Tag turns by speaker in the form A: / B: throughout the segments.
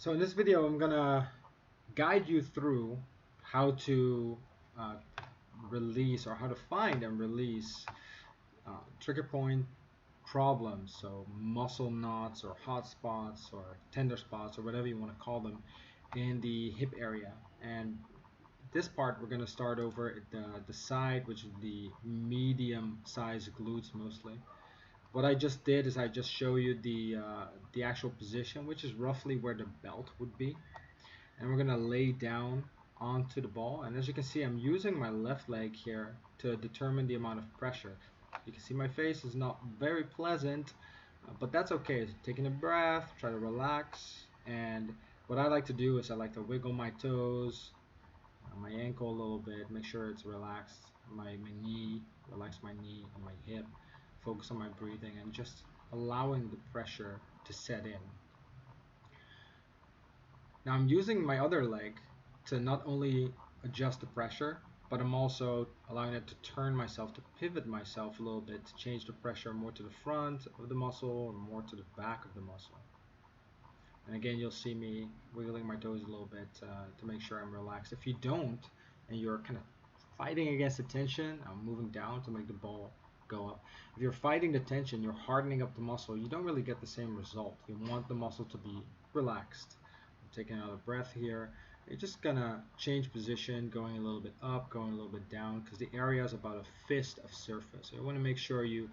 A: So in this video, I'm gonna guide you through how to uh, release or how to find and release trigger point problems, so muscle knots or hot spots or tender spots or whatever you want to call them in the hip area. And this part we're going to start over at the side, which is the medium size glutes mostly. What I just did is I just show you the actual position, which is roughly where the belt would be, and we're gonna lay down onto the ball. And as you can see, I'm using my left leg here to determine the amount of pressure. You can see my face is not very pleasant, but that's okay. Taking a breath, try to relax. And what I like to do is I like to wiggle my toes, my ankle a little bit, make sure it's relaxed, my knee, relax my knee and my hip, focus on my breathing and just allowing the pressure to set in. Now I'm using my other leg to not only adjust the pressure, but I'm also allowing it to turn myself, to pivot myself a little bit, to change the pressure more to the front of the muscle or more to the back of the muscle. And again, you'll see me wiggling my toes a little bit to make sure I'm relaxed. If you don't, and you're kind of fighting against the tension, I'm moving down to make the ball go up. If you're fighting the tension, you're hardening up the muscle, you don't really get the same result. You want the muscle to be relaxed. Taking another breath here. You're just gonna change position, going a little bit up, going a little bit down, because the area is about a fist of surface. So you want to make sure you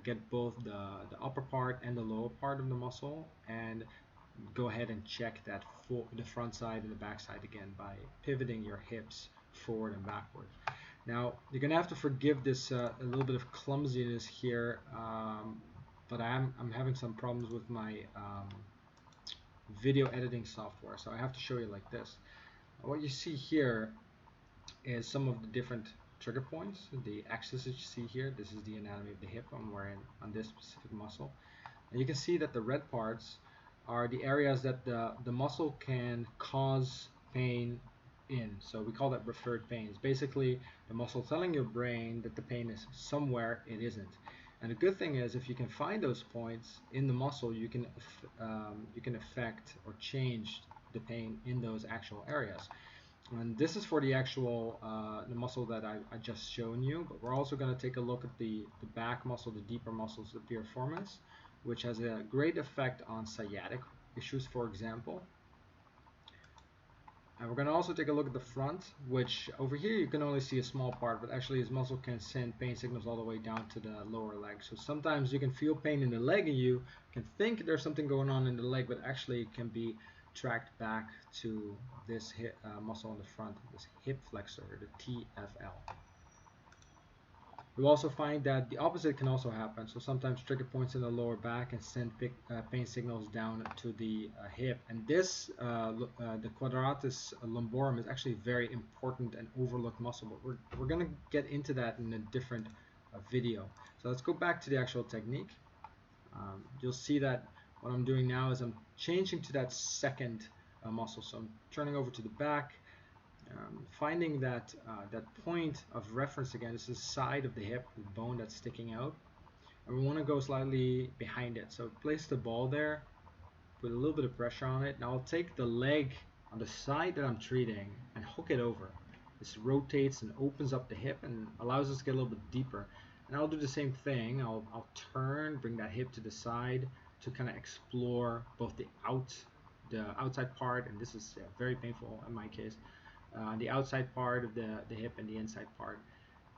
A: get both the upper part and the lower part of the muscle, and go ahead and check that for the front side and the back side again by pivoting your hips forward and backward. Now you're gonna have to forgive this a little bit of clumsiness here, but I'm having some problems with my video editing software, so I have to show you like this. What you see here is some of the different trigger points, the axis that you see here. This is the anatomy of the hip I'm wearing on this specific muscle, and you can see that the red parts are the areas that the muscle can cause pain in. So we call that referred pain. It's basically the muscle telling your brain that the pain is somewhere it isn't. And the good thing is, if you can find those points in the muscle, you can affect or change the pain in those actual areas. And this is for the actual the muscle that I just shown you. But we're also going to take a look at the back muscle, the deeper muscles, the piriformis, which has a great effect on sciatic issues, for example. And we're going to also take a look at the front, which over here you can only see a small part, but actually this muscle can send pain signals all the way down to the lower leg. So sometimes you can feel pain in the leg and you can think there's something going on in the leg, but actually it can be tracked back to this muscle on the front, this hip flexor, the TFL. You'll also find that the opposite can also happen. So sometimes trigger points in the lower back can send pain signals down to the hip. And this, the quadratus lumborum, is actually very important and overlooked muscle. But we're going to get into that in a different video. So let's go back to the actual technique. You'll see that what I'm doing now is I'm changing to that second muscle. So I'm turning over to the back. Finding that that point of reference again. This is the side of the hip, the bone that's sticking out, and we want to go slightly behind it. So place the ball there, put a little bit of pressure on it. Now I'll take the leg on the side that I'm treating and hook it over. This rotates and opens up the hip and allows us to get a little bit deeper. And I'll do the same thing. I'll turn, bring that hip to the side to kind of explore both the outside part, and this is very painful in my case. The outside part of the hip and the inside part.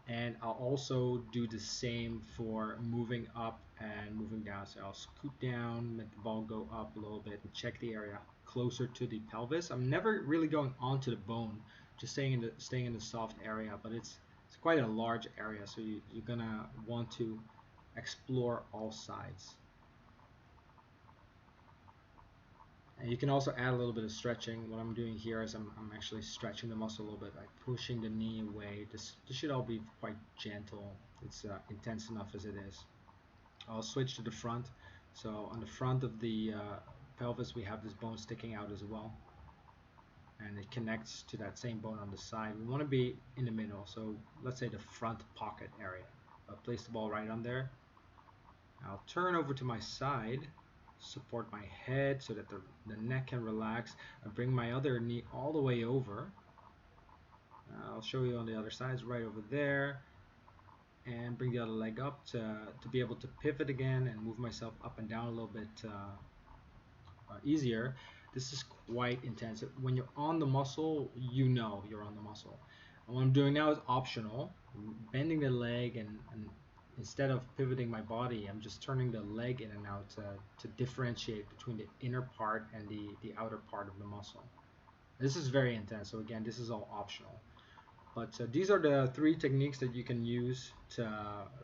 A: And I'll also do the same for moving up and moving down. So I'll scoot down, let the ball go up a little bit, and check the area closer to the pelvis. I'm never really going onto the bone, just staying in the soft area, but it's quite a large area, so you're gonna want to explore all sides. And you can also add a little bit of stretching. What I'm doing here is I'm actually stretching the muscle a little bit by pushing the knee away. This should all be quite gentle. It's intense enough as it is. I'll switch to the front. So on the front of the pelvis we have this bone sticking out as well, and it connects to that same bone on the side. We want to be in the middle, so let's say the front pocket area. I'll place the ball right on there. I'll turn over to my side support my head so that the neck can relax. I bring my other knee all the way over. I'll show you on the other side, it's right over there. And bring the other leg up to be able to pivot again and move myself up and down a little bit easier. This is quite intense. When you're on the muscle, you know you're on the muscle. And what I'm doing now is optional. I'm bending the leg and instead of pivoting my body, I'm just turning the leg in and out to differentiate between the inner part and the outer part of the muscle. This is very intense. So again, this is all optional. But these are the 3 techniques that you can use to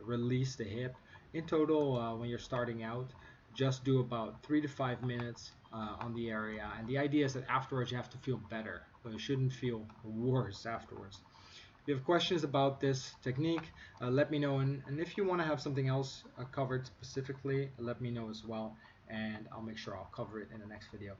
A: release the hip. In total, when you're starting out, just do about 3 to 5 minutes on the area. And the idea is that afterwards you have to feel better. So you shouldn't feel worse afterwards. If you have questions about this technique, let me know. And if you want to have something else covered specifically, let me know as well. And I'll make sure I'll cover it in the next video.